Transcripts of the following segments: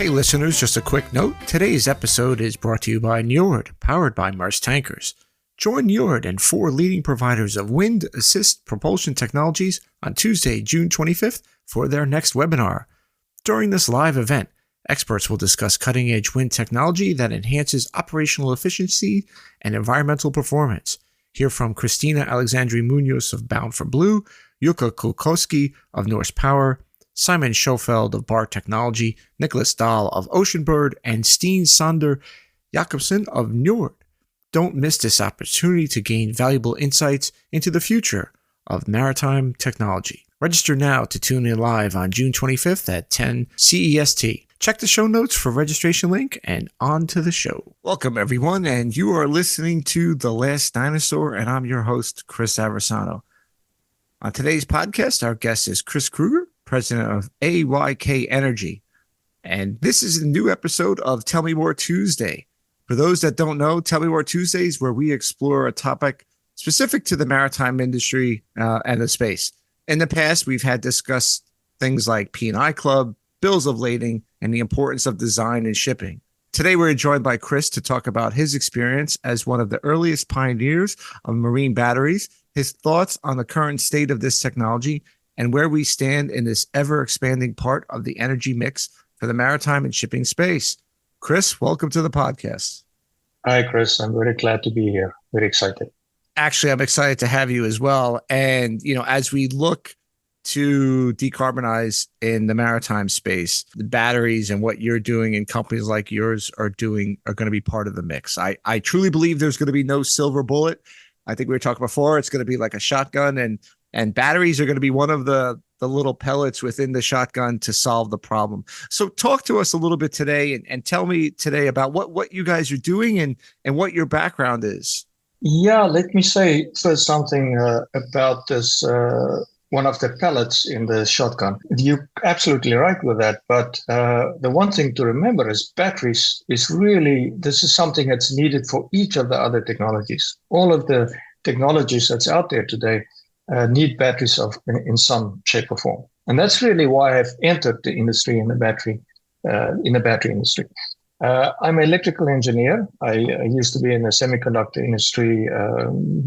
Hey listeners, just a quick note. Today's episode is brought to you by Njord, powered by Maersk Tankers. Join Njord and 4 leading providers of wind assist propulsion technologies on Tuesday, June 25th for their next webinar. During this live event, experts will discuss cutting-edge wind technology that enhances operational efficiency and environmental performance. Hear from Christina Alexandri Munoz of Bound for Blue, Jukka Kulkoski of Norse Power, Simon Schofeld of Bar Technology, Nicholas Dahl of Oceanbird, and Steen Sander Jakobsen of Njord. Don't miss this opportunity to gain valuable insights into the future of maritime technology. Register now to tune in live on June 25th at 10 CEST. Check the show notes for registration link and on to the show. Welcome everyone, and you are listening to The Last Dinosaur, and I'm your host, Chris Aversano. On today's podcast, our guest is Chris Kruger, president of AYK Energy. And this is a new episode of Tell Me More Tuesday. For those that don't know, Tell Me More Tuesday is where we explore a topic specific to the maritime industry and the space. In the past, we've had discussed things like P&I Club, bills of lading, and the importance of design and shipping. Today, we're joined by Chris to talk about his experience as one of the earliest pioneers of marine batteries, his thoughts on the current state of this technology, and where we stand in this ever-expanding part of the energy mix for the maritime and shipping space. Chris, welcome to the podcast. Hi, Chris. I'm very glad to be here. Very excited. Actually, I'm excited to have you as well. And, as we look to decarbonize in the maritime space, the batteries and what you're doing and companies like yours are going to be part of the mix. I truly believe there's going to be no silver bullet. I think we were talking before, it's going to be like a shotgun, and batteries are going to be one of the little pellets within the shotgun to solve the problem. So talk to us a little bit today and tell me today about what you guys are doing and what your background is. Yeah, let me say first something about this, one of the pellets in the shotgun. You're absolutely right with that. But the one thing to remember is batteries is really, this is something that's needed for each of the other technologies. All of the technologies that's out there today need batteries in some shape or form. And that's really why I've entered the industry in the battery industry. I'm an electrical engineer. I used to be in the semiconductor industry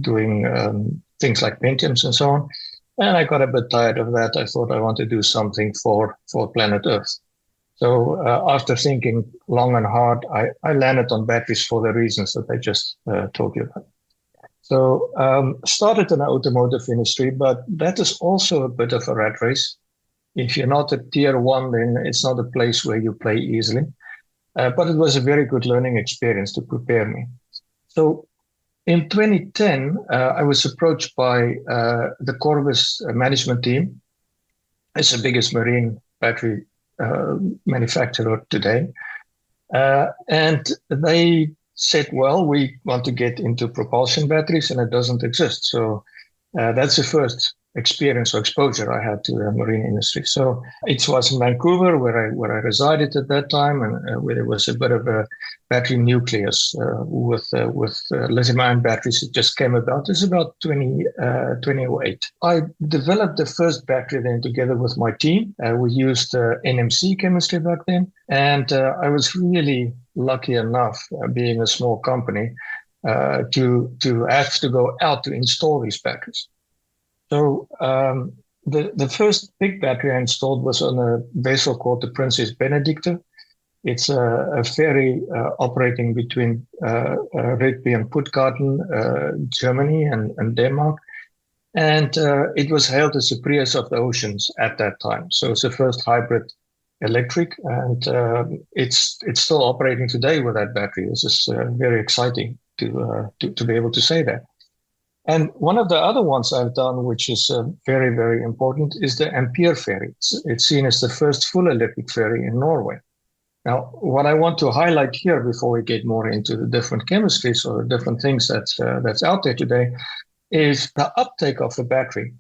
doing things like Pentiums and so on. And I got a bit tired of that. I thought I want to do something for planet Earth. So after thinking long and hard, I landed on batteries for the reasons that I just told you about. So started in the automotive industry, but that is also a bit of a rat race. If you're not a tier one, then it's not a place where you play easily. But it was a very good learning experience to prepare me. So in 2010, I was approached by the Corvus management team. It's the biggest marine battery manufacturer today. And they said, well, we want to get into propulsion batteries and it doesn't exist. So that's the first experience or exposure I had to the marine industry. So it was in Vancouver where I resided at that time, and where there was a bit of a battery nucleus with lithium-ion batteries that just came about. It's about 2008. I developed the first battery then together with my team. We used NMC chemistry back then, and I was really lucky enough, being a small company, to have to go out to install these batteries. So the first big battery I installed was on a vessel called the Princess Benedicta. It's a ferry operating between Redby and Puttgarden, Germany and Denmark. And it was hailed as the Prius of the oceans at that time. So it's the first hybrid electric, and it's still operating today with that battery. This is very exciting to be able to say that. And one of the other ones I've done, which is very, very important, is the Ampere ferry. It's seen as the first full electric ferry in Norway. Now, what I want to highlight here before we get more into the different chemistries or the different things that's out there today is the uptake of the battery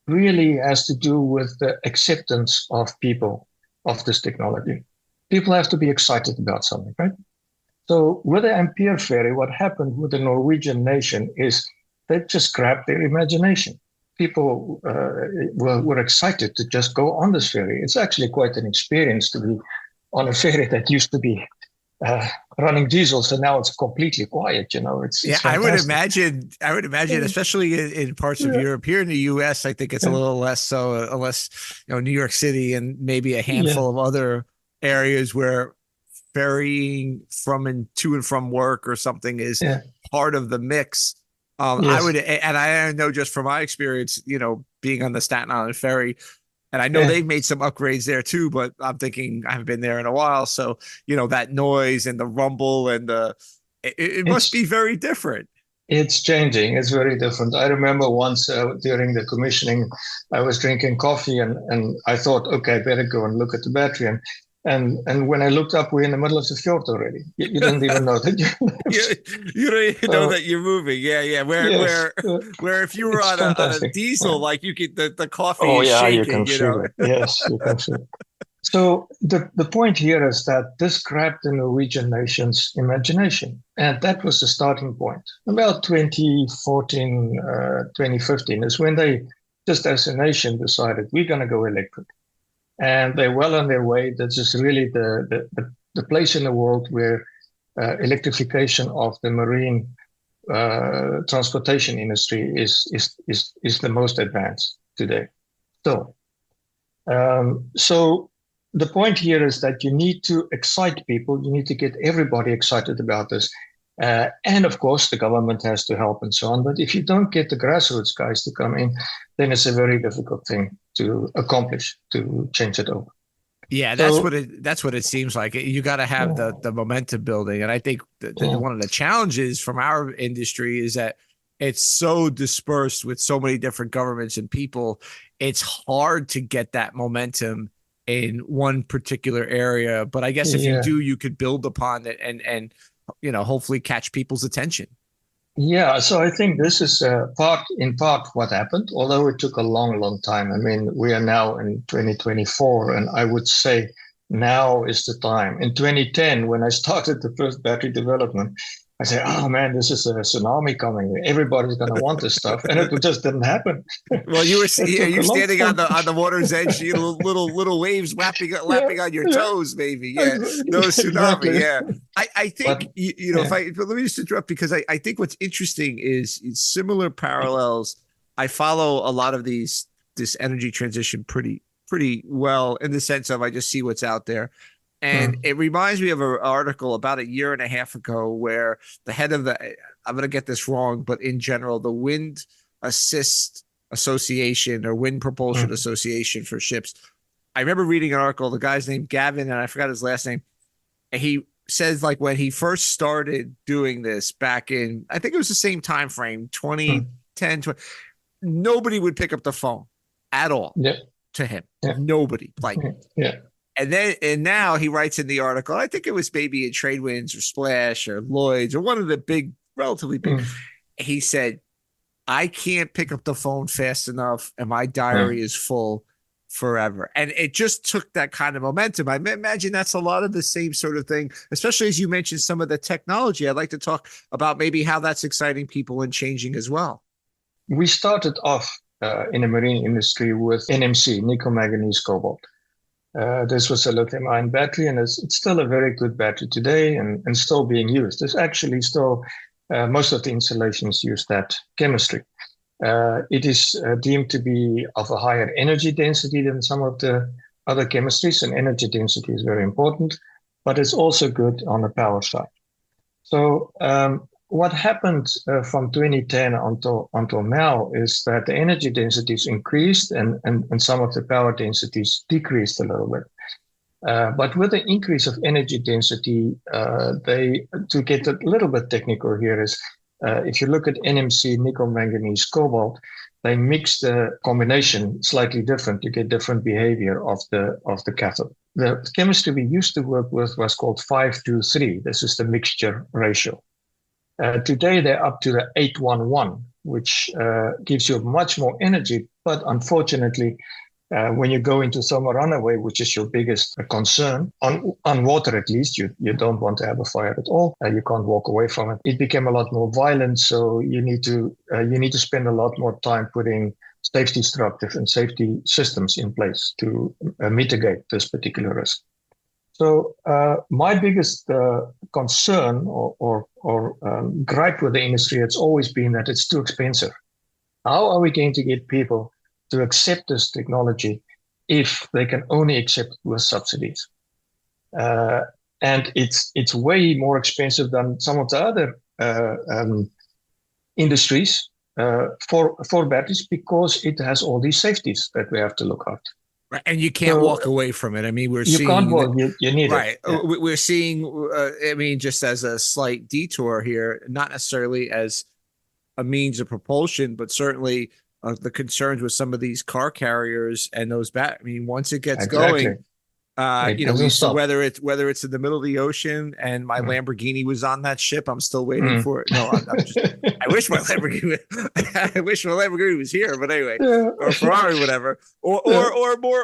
really has to do with the acceptance of people of this technology. People have to be excited about something, right? So with the Ampere ferry, what happened with the Norwegian nation is they just grabbed their imagination. People were excited to just go on this ferry. It's actually quite an experience to be on a ferry that used to be uh, running diesel, so now it's completely quiet. Yeah, It's I would fantastic. imagine. I would imagine, especially in parts of Yeah, Europe. Here in the U.S., I think it's a yeah, little less so, unless New York City and maybe a yeah, handful of other areas where ferrying from and to and from work or something is yeah, part of the mix. I yes, would, and I know just from my experience, being on the Staten Island ferry, and I know yeah. they've made some upgrades there too, but I'm thinking I haven't been there in a while. So, that noise and the rumble and it must It's be very different. it's changing. It's very different. I remember once during the commissioning, I was drinking coffee and I thought, okay, I better go and look at the battery. And when I looked up, we're in the middle of the fjord already. You didn't even know that you you, left. you don't even know So that you're moving. Yeah, yeah. Where yes, where where if you were it's on a fantastic. Yeah. diesel, like you could the coffee Oh is yeah, you shaking, can feel it. Yes, you can feel it. So the point here is that this grabbed the Norwegian nation's imagination, and that was the starting point. About 2014, 2015 is when they, just as a nation, decided we're going to go electric, and they're well on their way. This is really the place in the world where electrification of the marine transportation industry is the most advanced today. So so the point here is that you need to excite people. You need to get everybody excited about this. And of course, the government has to help and so on. But if you don't get the grassroots guys to come in, then it's a very difficult thing to accomplish, to change it over. Yeah, So, that's what it seems like. You got to have the momentum building, and I think yeah, one of the challenges from our industry is that it's so dispersed with so many different governments and people. It's hard to get that momentum in one particular area. But I guess if you yeah. do, you could build upon it and hopefully catch people's attention. Yeah, so I think this is in part what happened, although it took a long, long time. I mean, we are now in 2024, and I would say now is the time. In 2010, when I started the first battery development, I said, "Oh man, this is a tsunami coming. Everybody's going to want this stuff," and it just didn't happen. Well, It took you're a long standing time. on the water's edge, little waves Yeah, lapping on your yeah, toes, maybe. Yeah, no tsunami. exactly. Yeah, I think But if yeah, but let me just interrupt because I think what's interesting is similar parallels. I follow a lot of this energy transition pretty well in the sense of I just see what's out there. And mm, it reminds me of an article about a year and a half ago where the head of I'm going to get this wrong, but in general, the Wind Assist Association or Wind Propulsion mm, Association for ships. I remember reading an article. The guy's named Gavin, and I forgot his last name. And he says like when he first started doing this back in, I think it was the same time frame, mm, 2010, 20, nobody would pick up the phone at all yeah, to him. yeah, Nobody. Like, yeah, and now he writes in the article, I think it was maybe in Tradewinds or Splash or Lloyd's or one of the big, relatively big. mm, He said, I can't pick up the phone fast enough and my mm. diary is full forever. And it just took that kind of momentum. I imagine that's a lot of the same sort of thing, especially as you mentioned some of the technology. I'd like to talk about maybe how that's exciting people and changing as well. We started off in the marine industry with NMC, nickel, manganese, cobalt. This was a lithium ion battery, and it's still a very good battery today and still being used. There's actually still most of the installations use that chemistry. It is deemed to be of a higher energy density than some of the other chemistries, and energy density is very important, but it's also good on the power side. So what happened from 2010 until now is that the energy densities increased and some of the power densities decreased a little bit. But with the increase of energy density, to get a little bit technical here is if you look at NMC, nickel, manganese, cobalt, they mix the combination slightly different to get different behavior of the cathode. The chemistry we used to work with was called 5-2-3. This is the mixture ratio. Today they're up to the 8-1-1, which gives you much more energy, but unfortunately when you go into thermal runaway, which is your biggest concern, on water at least, you don't want to have a fire at all. You can't walk away from it. It became a lot more violent, so you need to spend a lot more time putting safety structures and safety systems in place to mitigate this particular risk. So my biggest concern or gripe with the industry, it's always been that it's too expensive. How are we going to get people to accept this technology if they can only accept it with subsidies? Uh, and it's way more expensive than some of the other industries for batteries because it has all these safeties that we have to look at. Right. And you can't So walk away from it. I mean, we're you can't seeing walk, you need it. right. Yeah. We're seeing, I mean, just as a slight detour here, not necessarily as a means of propulsion, but certainly the concerns with some of these car carriers and those I mean, once it gets Exactly. going, It you know, we doesn't used to stop. whether it's in the middle of the ocean and my Mm. Lamborghini was on that ship. I'm still waiting Mm. for it. No, I'm just. I wish my Lamborghini. I wish my Lamborghini was here, but anyway, Yeah. or Ferrari, whatever. Yeah.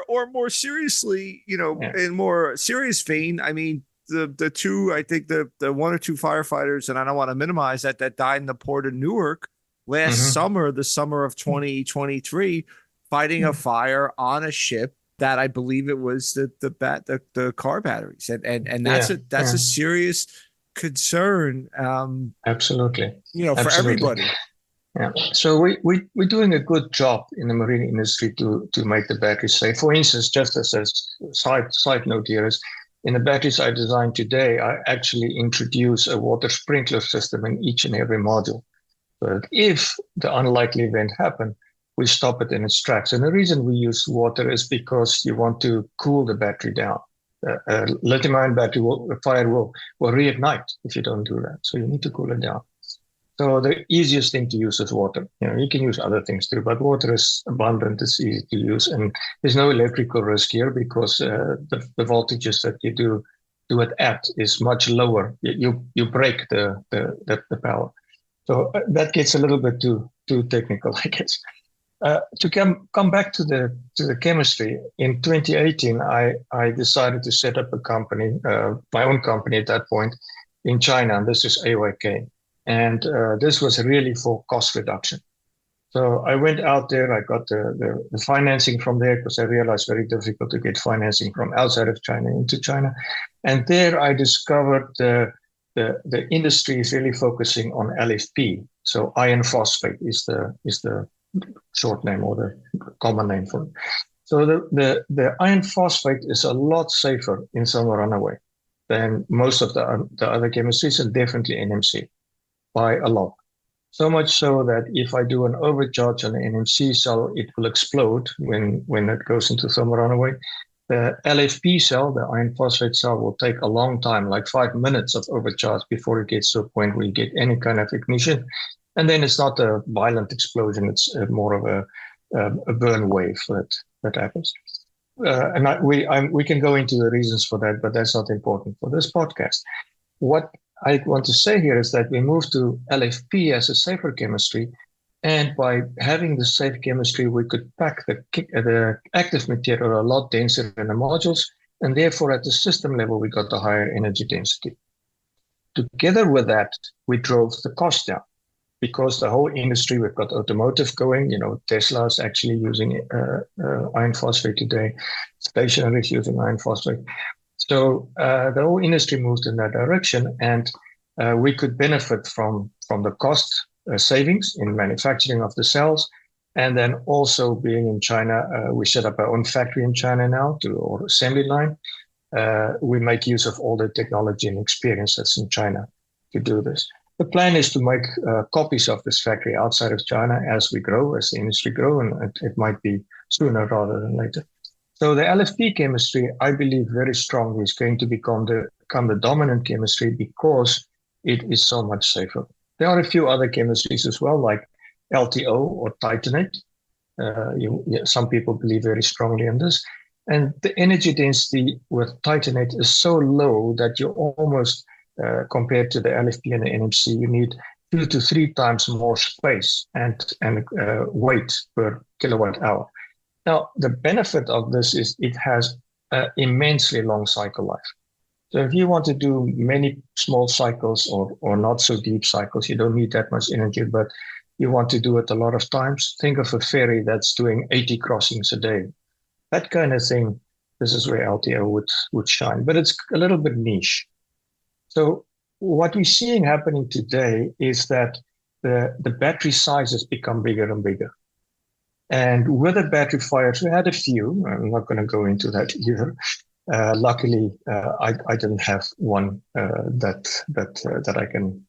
Or more seriously, you know, Yeah. in more serious vein. I mean, the two, I think the one or two firefighters, and I don't want to minimize that died in the port of Newark last Mm-hmm. summer, the summer of 2023, fighting a fire on a ship that I believe it was the car batteries, and Yeah. that's Yeah. a serious concern, Absolutely. you know, for Absolutely. everybody. Yeah. So we're doing a good job in the marine industry to make the batteries safe. For instance, just as a side note here is, in the batteries I designed today, I actually introduce a water sprinkler system in each and every module. But if the unlikely event happens, we stop it in its tracks. And the reason we use water is because you want to cool the battery down. Lithium-ion battery fire will reignite if you don't do that. So you need to cool it down. So the easiest thing to use is water. You know, you can use other things too, but water is abundant, it's easy to use, and there's no electrical risk here because the voltages that you do it at is much lower. You break the power. So that gets a little bit too technical, I guess. To come back to the chemistry, in 2018, I decided to set up a company, my own company at that point, in China, and this is AYK, and this was really for cost reduction. So I went out there, I got the financing from there because I realized very difficult to get financing from outside of China into China, and there I discovered the industry is really focusing on LFP. So iron phosphate is the short name or the common name for it. So the iron phosphate is a lot safer in summer runaway than most of the other chemistries, and definitely NMC by a lot. So much so that if I do an overcharge on the NMC cell, it will explode when it goes into thermal runaway. The LFP cell, the iron phosphate cell, will take a long time, like 5 minutes of overcharge before it gets to a point where you get any kind of ignition. And then it's not a violent explosion, it's more of a burn wave that happens. We can go into the reasons for that, but that's not important for this podcast. What I want to say here is that we moved to LFP as a safer chemistry, and by having the safe chemistry, we could pack the active material a lot denser in the modules, and therefore at the system level, we got the higher energy density. Together with that, we drove the cost down because the whole industry, we've got automotive going, you know, Tesla is actually using iron phosphate today, stationary is using iron phosphate. So the whole industry moved in that direction, and we could benefit from the cost savings in manufacturing of the cells. And then also being in China, we set up our own factory in China now, or assembly line. We make use of all the technology and experience that's in China to do this. The plan is to make copies of this factory outside of China as we grow, as the industry grow, and it might be sooner rather than later. So the LFP chemistry, I believe very strongly, is going to become the dominant chemistry because it is so much safer. There are a few other chemistries as well, like LTO or titanate. Some people believe very strongly in this. And the energy density with titanate is so low that you almost, compared to the LFP and the NMC, you need 2 to 3 times more space and weight per kilowatt hour. Now, the benefit of this is it has an immensely long cycle life. So if you want to do many small cycles or not so deep cycles, you don't need that much energy, but you want to do it a lot of times. Think of a ferry that's doing 80 crossings a day. That kind of thing, this is where LTO would shine, but it's a little bit niche. So what we're seeing happening today is that the battery sizes become bigger and bigger. And with the battery fires, we had a few. I'm not going to go into that either. Luckily, I didn't have one that I can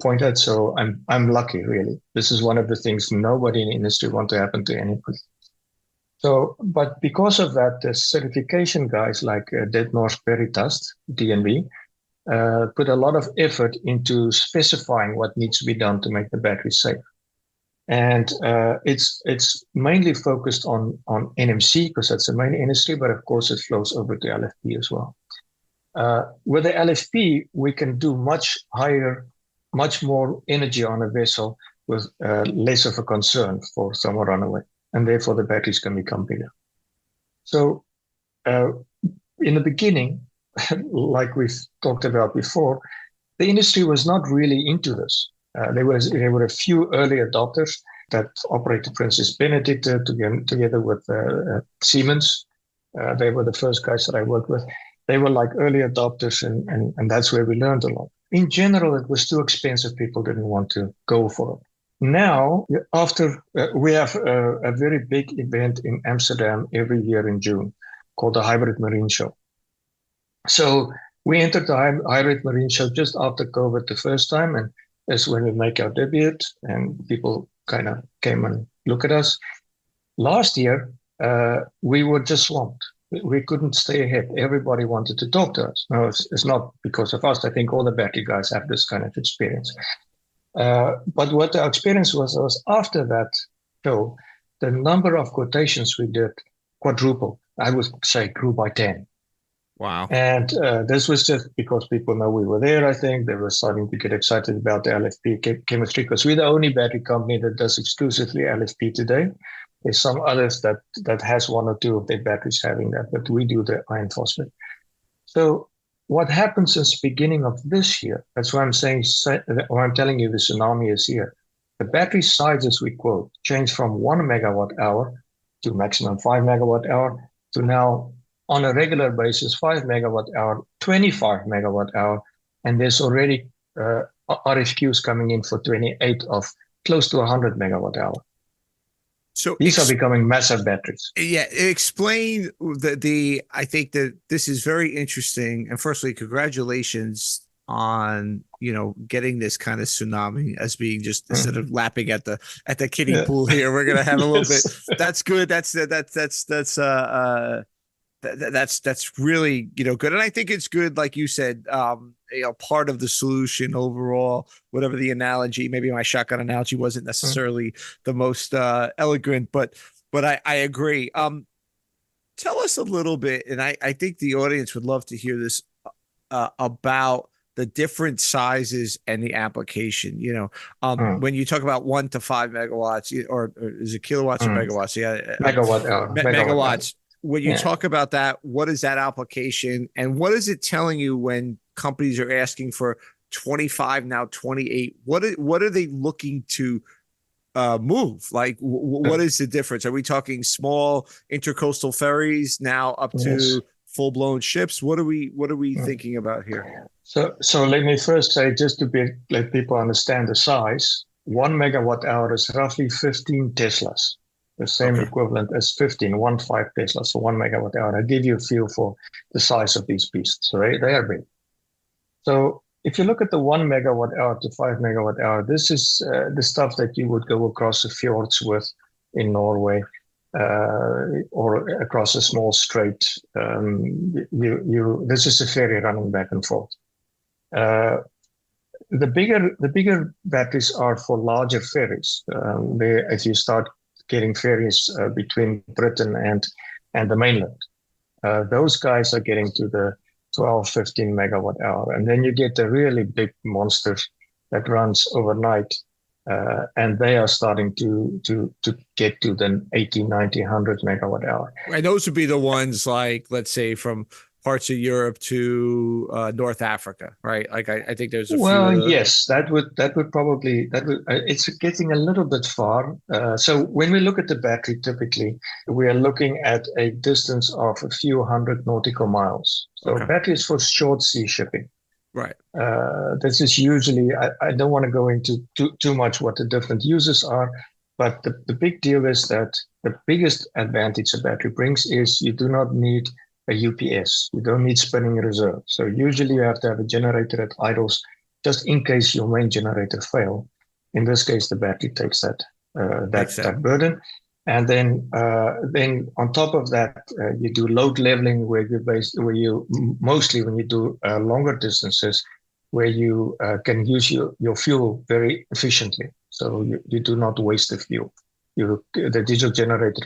point at. So I'm lucky, really. This is one of the things nobody in the industry want to happen to anybody. So, but because of that, the certification guys like Det Norsk Veritas, DNV, put a lot of effort into specifying what needs to be done to make the battery safe. And it's mainly focused on NMC because that's the main industry, but of course it flows over to LFP as well. With the LFP, we can do much more energy on a vessel with less of a concern for thermal runaway, and therefore the batteries can become bigger. So in the beginning, like we've talked about before, the industry was not really into this. There were a few early adopters that operated Princess Benedict together with Siemens. They were the first guys that I worked with. They were like early adopters, and that's where we learned a lot. In general, it was too expensive. People didn't want to go for it. Now, after we have a very big event in Amsterdam every year in June called the Hybrid Marine Show. So we entered the Hybrid Marine Show just after COVID the first time, and that's when we make our debut, and people kind of came and look at us. Last year, we were just swamped. We couldn't stay ahead. Everybody wanted to talk to us. No, it's not because of us. I think all the battery guys have this kind of experience. But what our experience was after that show, the number of quotations we did quadrupled. I would say grew by 10. Wow. And this was just because people know we were there, I think. They were starting to get excited about the LFP chemistry because we're the only battery company that does exclusively LFP today. There's some others that has one or two of their batteries having that, but we do the iron phosphate. So what happened since the beginning of this year, that's why I'm saying, or I'm telling you the tsunami is here. The battery sizes we quote changed from 1 megawatt hour to maximum 5 megawatt hour to now on a regular basis, 5 megawatt hour, 25 megawatt hour, and there's already RFQs coming in for 28 of close to 100 megawatt hour. So these are becoming massive batteries. Yeah, explain I think that this is very interesting. And firstly, congratulations on getting this kind of tsunami as being just instead of lapping at the kiddie pool here. We're gonna have a little bit. That's good. That's really good, and I think it's good, like you said, part of the solution overall. Whatever the analogy, maybe my shotgun analogy wasn't necessarily the most elegant, but I agree. Tell us a little bit, and I think the audience would love to hear this about the different sizes and the application. When you talk about 1 to 5 megawatts, or is it kilowatts or megawatts? Yeah, megawatt hour. Megawatts. When you talk about that, what is that application, and what is it telling you when companies are asking for 25 now 28? What are they looking to move? Like, what is the difference? Are we talking small intercoastal ferries now up to full blown ships? What are we thinking about here? So let me first say, just to let people understand the size, 1 megawatt hour is roughly 15 Teslas. The same equivalent as 15 Tesla, so 1 megawatt hour. I give you a feel for the size of these beasts. So they are big. So if you look at the 1 megawatt hour to 5 megawatt hour, this is the stuff that you would go across the fjords with in Norway or across a small strait. This is a ferry running back and forth. The bigger batteries are for larger ferries. As you start getting ferries between Britain and the mainland. Those guys are getting to the 12, 15 megawatt hour. And then you get the really big monsters that runs overnight. And they are starting to get to the 80, 90, 100 megawatt hour. And those would be the ones like, let's say, from parts of Europe to North Africa, right? Like I think there's a few of Well, those. yes, that would probably that would it's getting a little bit far. So when we look at the battery, typically we are looking at a distance of a few hundred nautical miles. So Okay. battery is for short sea shipping. Right. This is usually I don't want to go into too much what the different uses are, but the big deal is that the biggest advantage a battery brings is you do not need a UPS. You don't need spinning reserve. So usually you have to have a generator that idles just in case your main generator fail. In this case, the battery takes Makes sense. that burden. And then on top of that, you do load leveling where you mostly when you do longer distances, where you can use your fuel very efficiently. So you do not waste the fuel. The digital generator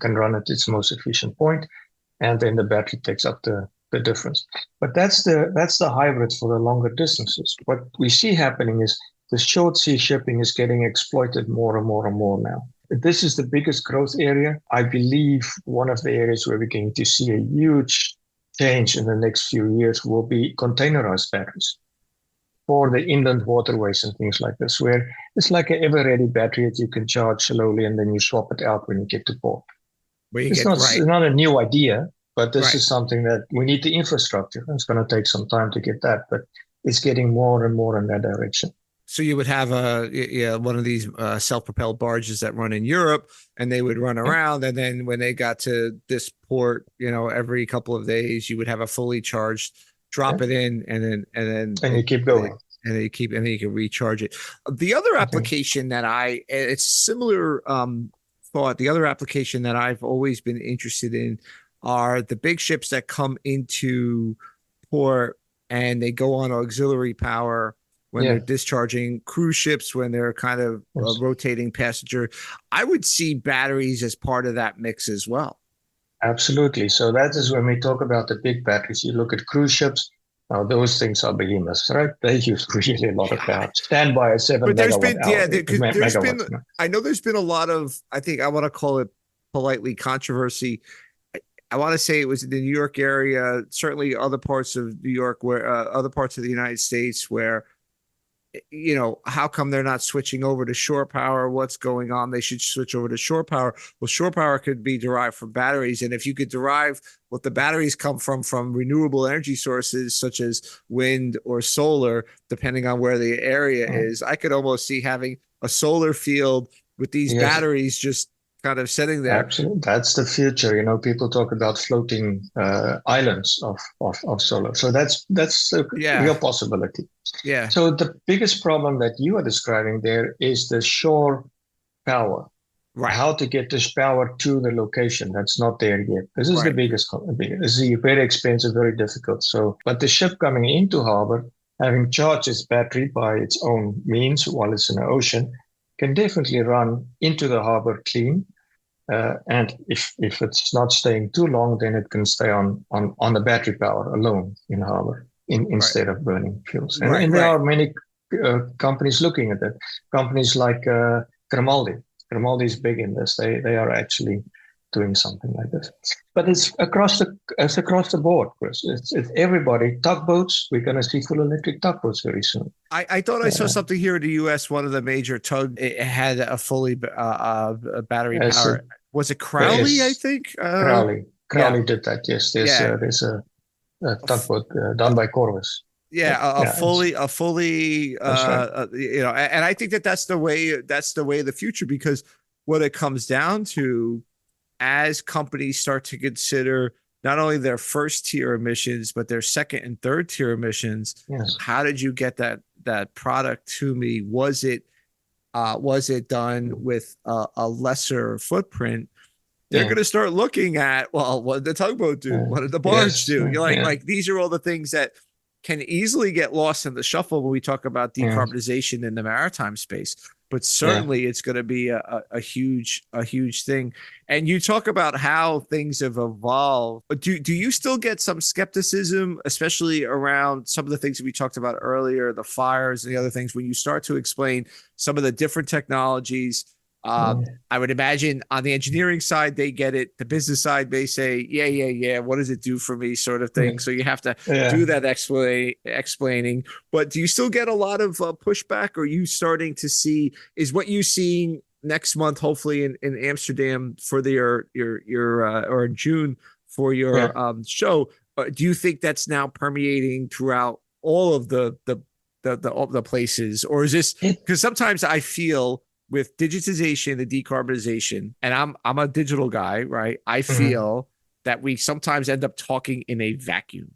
can run at its most efficient point, and then the battery takes up the difference. But that's the hybrid for the longer distances. What we see happening is the short sea shipping is getting exploited more and more and more now. This is the biggest growth area. I believe one of the areas where we're going to see a huge change in the next few years will be containerized batteries for the inland waterways and things like this, where it's like an ever-ready battery that you can charge slowly and then you swap it out when you get to port. Where you It's get not, right. not a new idea, but this Right. is something that we need the infrastructure. It's going to take some time to get that, but it's getting more and more in that direction. So you would have one of these self-propelled barges that run in Europe, and they would run around, and then when they got to this port, every couple of days, you would have a fully charged, drop Yeah. it in, and then You keep going. and then you can recharge it. The other application that it's similar thought. The other application that I've always been interested in are the big ships that come into port and they go on auxiliary power when they're discharging, cruise ships when they're kind of rotating passenger. I would see batteries as part of that mix as well. Absolutely. So that is when we talk about the big batteries. You look at cruise ships. Now those things are behemoths, right? They use really a lot of power. Stand by a 7 But there's megawatt been, hour. there's been, I know there's been a lot of, I think I want to call it politely controversy. I want to say it was in the New York area, certainly other parts of New York, where other parts of the United States where, how come they're not switching over to shore power? What's going on? They should switch over to shore power. Well, shore power could be derived from batteries. And if you could derive what the batteries come from renewable energy sources, such as wind or solar, depending on where the area is, I could almost see having a solar field with these batteries just kind of sitting there. Absolutely. That's the future. People talk about floating islands of solar. So that's a real possibility. Yeah. So the biggest problem that you are describing there is the shore power. Right. How to get this power to the location that's not there yet. This is the biggest. This is very expensive, very difficult. So, but the ship coming into harbor, having charged its battery by its own means while it's in the ocean, can definitely run into the harbor clean. And if it's not staying too long, then it can stay on the battery power alone in harbor instead of burning fuels. And there are many companies looking at that. Companies like Grimaldi. Grimaldi is big in this. They are actually doing something like this. But it's across the board, Chris. It's everybody. Tugboats. We're going to see full electric tugboats very soon. I thought I saw something here in the U.S. One of the major tug it had a fully battery power. Was it Crowley? I think Crowley did that. Yes, there's a tugboat done by Corvus. A fully, and I think that's the way of the future, because what it comes down to, as companies start to consider not only their first tier emissions, but their second and third tier emissions, how did you get that product to me? Was it done with a lesser footprint? They're going to start looking at, well, what did the tugboat do? What did the barge do? You're like these are all the things that can easily get lost in the shuffle when we talk about decarbonization in the maritime space. But certainly it's going to be a huge thing. And you talk about how things have evolved. But do you still get some skepticism, especially around some of the things that we talked about earlier, the fires and the other things, when you start to explain some of the different technologies I would imagine on the engineering side, they get it. The business side, they say, yeah, yeah, yeah. What does it do for me, sort of yeah, thing. So you have to yeah. do that explaining. But do you still get a lot of pushback? Or are you starting to see, is what you seeing next month, hopefully in Amsterdam for your or in June for Yeah. your show? Do you think that's now permeating throughout all of the places, or is this It, because sometimes I feel with digitization and decarbonization, and I'm a digital guy, right? I mhm, feel that we sometimes end up talking in a vacuum.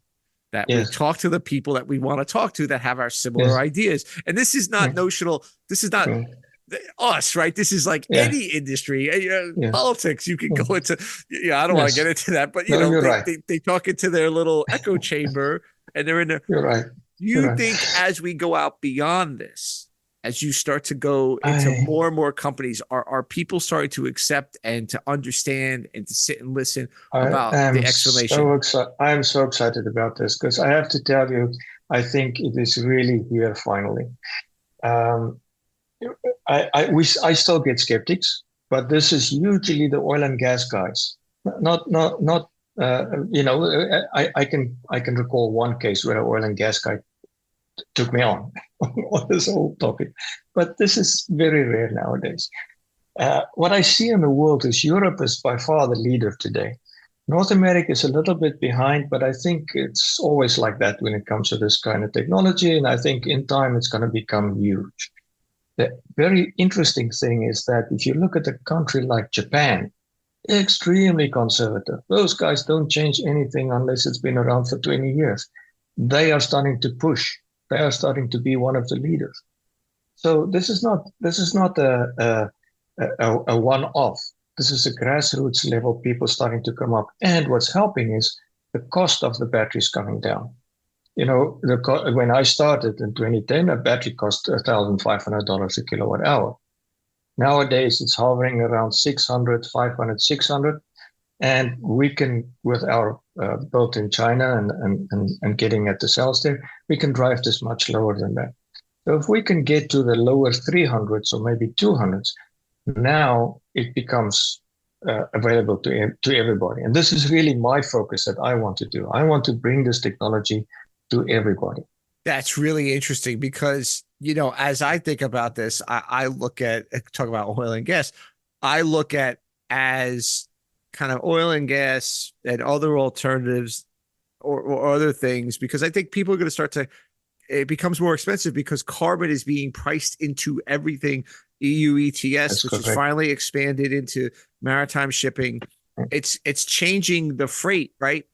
That we yes, talk to the people that we want to talk to that have our similar yes, ideas. And this is not mm, notional. This is not mm, us, right? This is like yeah, any industry, yeah. politics. You can go Mm, into, yeah, I don't want to get yes. into that, but No, you're right. they talk into their little echo chamber and they're in there. You're right. Do You're you right. think as we go out beyond this, as you start to go into I more and more companies, are people starting to accept and to understand and to sit and listen I about the am so explanation? excited. I am so excited about this because I have to tell you, I think it is really here finally. Um, I still get skeptics, but this is usually the oil and gas guys. Not. I can recall one case where an oil and gas guy took me on this whole topic, but this is very rare nowadays. What I see in the world is Europe is by far the leader today. North America is a little bit behind, but I think it's always like that when it comes to this kind of technology. And I think in time it's going to become huge. The very interesting thing is that if you look at a country like Japan, extremely conservative. Those guys don't change anything unless it's been around for 20 years. They are starting to push. They are starting to be one of the leaders. So this is not a one-off. This is a grassroots level, people starting to come up. And what's helping is the cost of the batteries coming down. When I started in 2010, a battery cost $1,500 a kilowatt hour. Nowadays, it's hovering around 600, 500, 600. And we can, with our built in China and getting at the cells there, we can drive this much lower than that. So if we can get to the lower 300s or maybe 200s, now it becomes available to everybody. And this is really my focus that I want to do. I want to bring this technology to everybody. That's really interesting because, as I think about this, I look at, talk about oil and gas, I look at as kind of oil and gas and other alternatives or other things, because I think people are going to start to, it becomes more expensive because carbon is being priced into everything. EU ETS, That's which is correct. finally expanded into maritime shipping. It's changing the freight, right?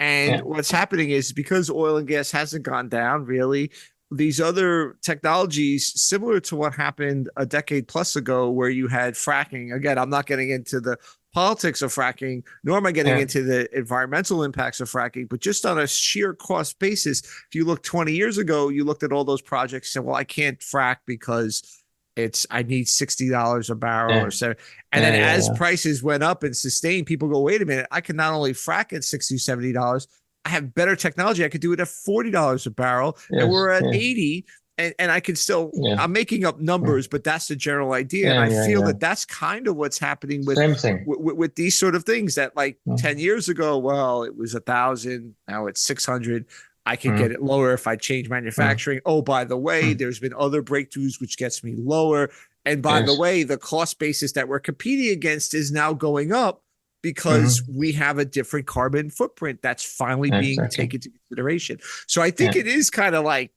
And Yeah, what's happening is because oil and gas hasn't gone down really, these other technologies, similar to what happened a decade plus ago, where you had fracking. Again, I'm not getting into the politics of fracking, nor am I getting yeah, into the environmental impacts of fracking, but just on a sheer cost basis, if you look 20 years ago, you looked at all those projects and said, well, I can't frack because I need $60 a barrel yeah, or so. And then yeah, yeah, as yeah. prices went up and sustained, people go, wait a minute, I can not only frack at $60, $70, I have better technology. I could do it at $40 a barrel, and Yes, we're at yeah, 80, and I can still, yeah, I'm making up yeah, numbers, but that's the general idea. And yeah, I yeah, feel yeah. that that's kind of what's happening with Same thing. with these sort of things that like Mm, 10 years ago, well, it was 1,000, now it's 600. I could get mm, it lower if I change mm, manufacturing. Oh, by the way, mm. there's been other breakthroughs which gets me lower. And by the Yes. way, the cost basis that we're competing against is now going up because Mm-hmm. we have a different carbon footprint that's finally being Exactly. taken into consideration. So I think Yeah. it is kind of like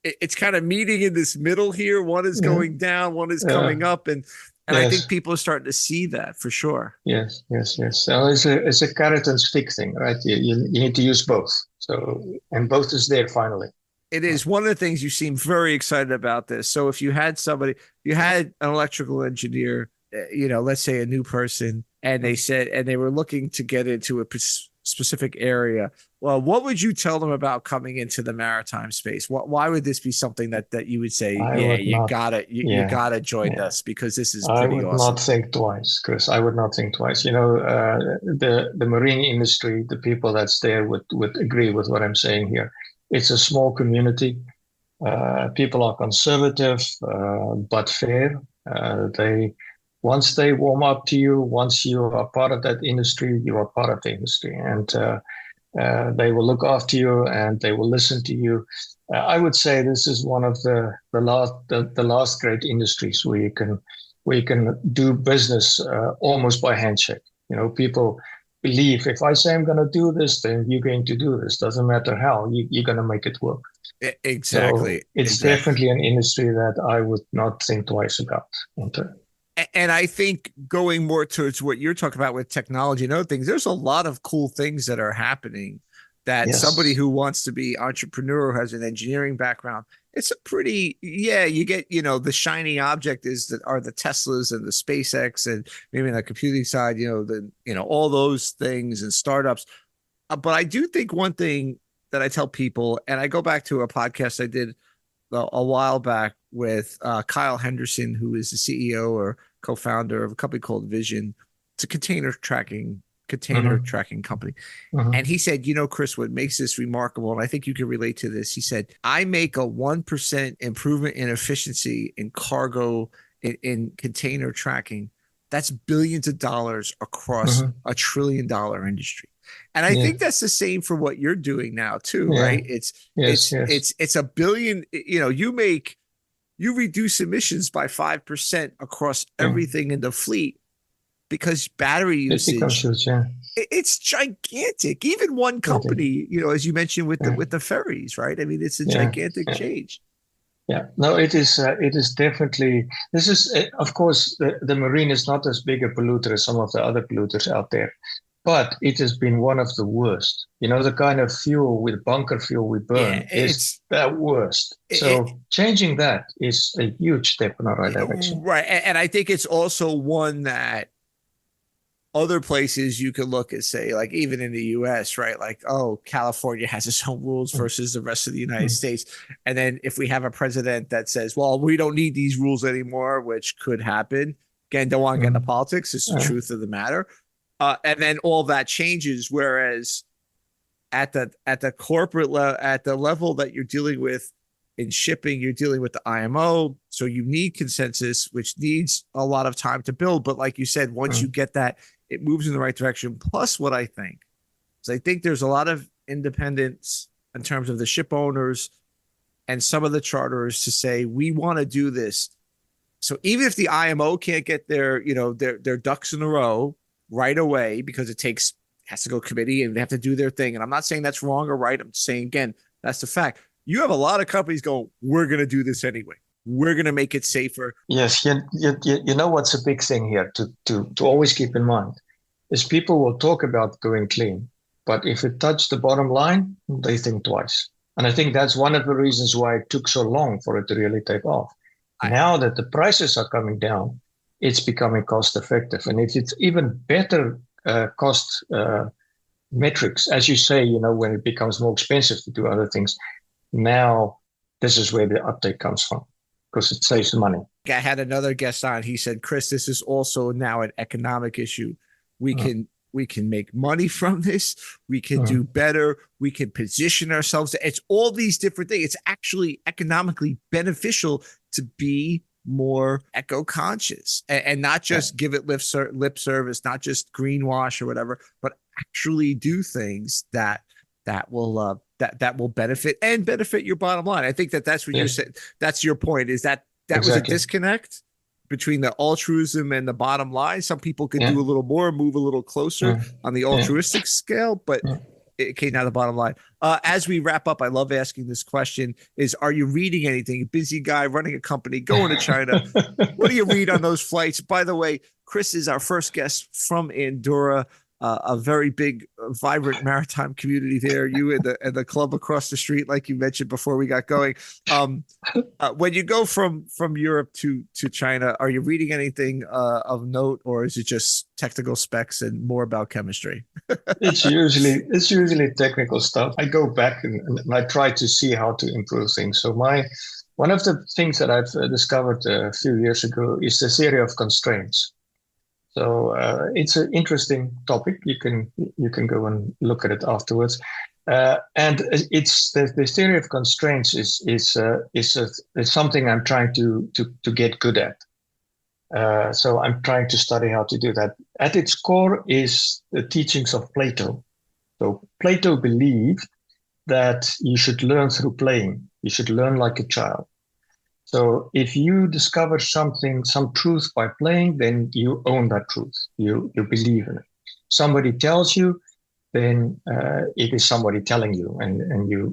it's kind of meeting in this middle here. One is Yeah. going down, one is Yeah. coming up, and I think Yes. people are starting to see that for sure. Yes. Yes. Yes. So it's a carrot and stick thing, right? You need to use both. So and both is there finally. It is one of the things you seem very excited about this. So if you had somebody, you had an electrical engineer, let's say a new person, and they said, and they were looking to get into a specific area. Well, what would you tell them about coming into the maritime space? Why would this be something that you would say, I yeah, would you not. gotta, you Yeah. gotta join Yeah. us because this is I pretty would not awesome. think twice, Chris. I would not think twice. The marine industry, the people that's there would agree with what I'm saying here. It's a small community. People are conservative but fair. They once they warm up to you, once you are part of that industry, you are part of the industry, and they will look after you and they will listen to you. I would say this is one of the last great industries where you can do business almost by handshake. People believe if I say I'm going to do this, then you're going to do this. Doesn't matter how, you're going to make it work. Exactly. So it's definitely an industry that I would not think twice about. And I think going more towards what you're talking about with technology and other things, there's a lot of cool things that are happening that somebody who wants to be entrepreneur, who has an engineering background, it's a pretty, you get, the shiny object are the Teslas and the SpaceX and maybe on the computing side, all those things and startups. But I do think one thing that I tell people, and I go back to a podcast I did a while back with Kyle Henderson, who is the CEO or co-founder of a company called Vision. It's a container tracking company. And he said, Chris, what makes this remarkable, and I think you can relate to this. He said, I make a 1% improvement in efficiency in cargo in container tracking. That's billions of dollars across a $1 trillion industry. And I think that's the same for what you're doing now too, right? It's a billion, you reduce emissions by 5% across everything in the fleet because battery usage, it's gigantic. Even one company, as you mentioned with the ferries, right? I mean, it's a gigantic change. Yeah, no, it is definitely, this is, of course, the marine is not as big a polluter as some of the other polluters out there, but it has been one of the worst. The kind of fuel with bunker fuel we burn is the worst. So changing that is a huge step in the right direction. Right. And I think it's also one that other places you could look and say, like even in the US, right? Like, oh, California has its own rules versus the rest of the United States. And then if we have a president that says, well, we don't need these rules anymore, which could happen. Again, don't want to get into politics. It's the truth of the matter. And then all that changes. Whereas at the corporate level, at the level that you're dealing with in shipping, you're dealing with the IMO. So you need consensus, which needs a lot of time to build. But like you said, once you get that, it moves in the right direction. Plus what I think is I think there's a lot of independence in terms of the ship owners and some of the charterers to say, we want to do this. So even if the IMO can't get their ducks in a row right away, because it has to go committee and they have to do their thing. And I'm not saying that's wrong or right. I'm saying, again, that's the fact. You have a lot of companies going, we're going to do this anyway. We're going to make it safer. Yes. You know what's a big thing here to always keep in mind is people will talk about going clean, but if it touched the bottom line, they think twice. And I think that's one of the reasons why it took so long for it to really take off. Now that the prices are coming down, it's becoming cost effective. And if it's even better cost metrics, as you say, when it becomes more expensive to do other things, now this is where the uptake comes from, because it saves money. I had another guest on. He said, Chris, this is also now an economic issue. We can make money from this. We can do better. We can position ourselves. It's all these different things. It's actually economically beneficial to be more eco-conscious and not just give it lip service, not just greenwash or whatever, but actually do things that will benefit your bottom line. I think that's what you're saying. That's your point. Is that was a disconnect between the altruism and the bottom line? Some people could do a little more, move a little closer on the altruistic scale, but it came down to the bottom line. As we wrap up, I love asking this question is, are you reading anything? A busy guy running a company, going to China. What do you read on those flights? By the way, Chris is our first guest from Andorra, a very big, vibrant maritime community there. You and the club across the street, like you mentioned before we got going. When you go from Europe to China, are you reading anything of note, or is it just technical specs and more about chemistry? It's usually technical stuff. I go back and I try to see how to improve things. So one of the things that I've discovered a few years ago is the theory of constraints. So it's an interesting topic. You can go and look at it afterwards. And it's the theory of constraints is something I'm trying to get good at. So I'm trying to study how to do that. At its core is the teachings of Plato. So Plato believed that you should learn through playing. You should learn like a child. So if you discover something, some truth by playing, then you own that truth. You believe in it. Somebody tells you, then it is somebody telling you, and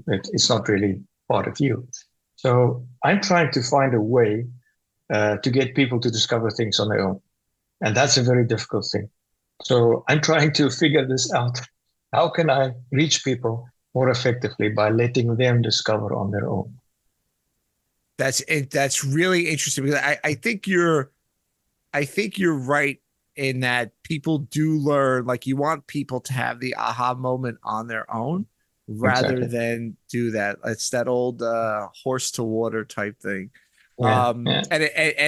it's not really part of you. So I'm trying to find a way to get people to discover things on their own. And that's a very difficult thing. So I'm trying to figure this out. How can I reach people more effectively by letting them discover on their own? That's really interesting, because I think you're right in that people do learn, like you want people to have the aha moment on their own rather than do that. It's that old horse to water type thing. And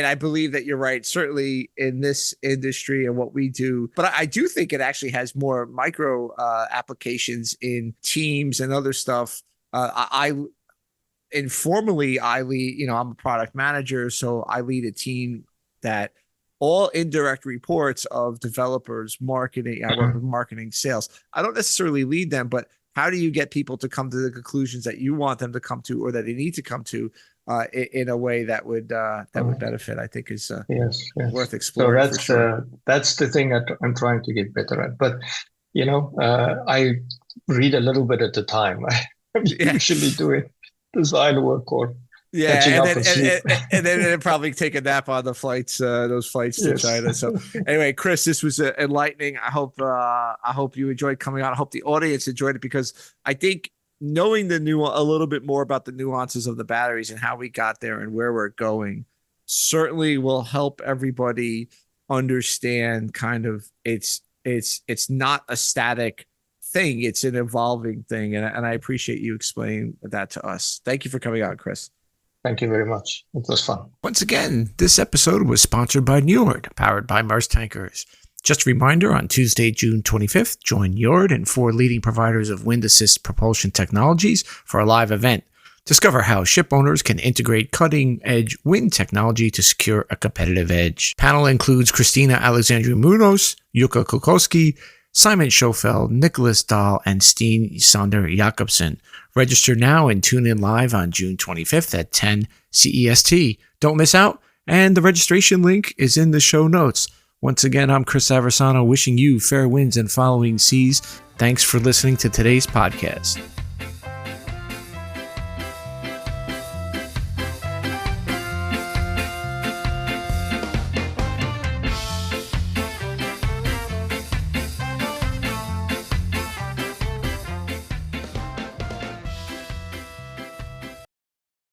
I believe that you're right, certainly in this industry and what we do. But I do think it actually has more micro applications in teams and other stuff. Informally, I lead, I'm a product manager, so I lead a team that all indirect reports of developers, marketing. I work with marketing, sales. I don't necessarily lead them, but how do you get people to come to the conclusions that you want them to come to, or that they need to come to, in a way that would benefit? I think is worth exploring. So that's the thing that I'm trying to get better at. But I read a little bit at a time. I'm usually doing design work or catching up with sleep. and then probably take a nap on the flights, those flights to China. So anyway, Chris, this was enlightening. I hope you enjoyed coming on. I hope the audience enjoyed it, because I think knowing a little bit more about the nuances of the batteries and how we got there and where we're going certainly will help everybody understand kind of it's not a static thing, it's an evolving thing, and I appreciate you explaining that to us. Thank you for coming on, Chris. Thank you very much. It was fun. Once again, this episode was sponsored by Njord, powered by Maersk Tankers. Just a reminder, on Tuesday, June 25th, join Njord and 4 leading providers of wind assist propulsion technologies for a live event. Discover how ship owners can integrate cutting-edge wind technology to secure a competitive edge. Panel includes Christina Alexandru-Munoz, Jukka Kokoski, Simon Schofeld, Nicholas Dahl, and Steen Sander Jacobsen. Register now and tune in live on June 25th at 10 CEST. Don't miss out, and the registration link is in the show notes. Once again, I'm Chris Aversano, wishing you fair winds and following seas. Thanks for listening to today's podcast.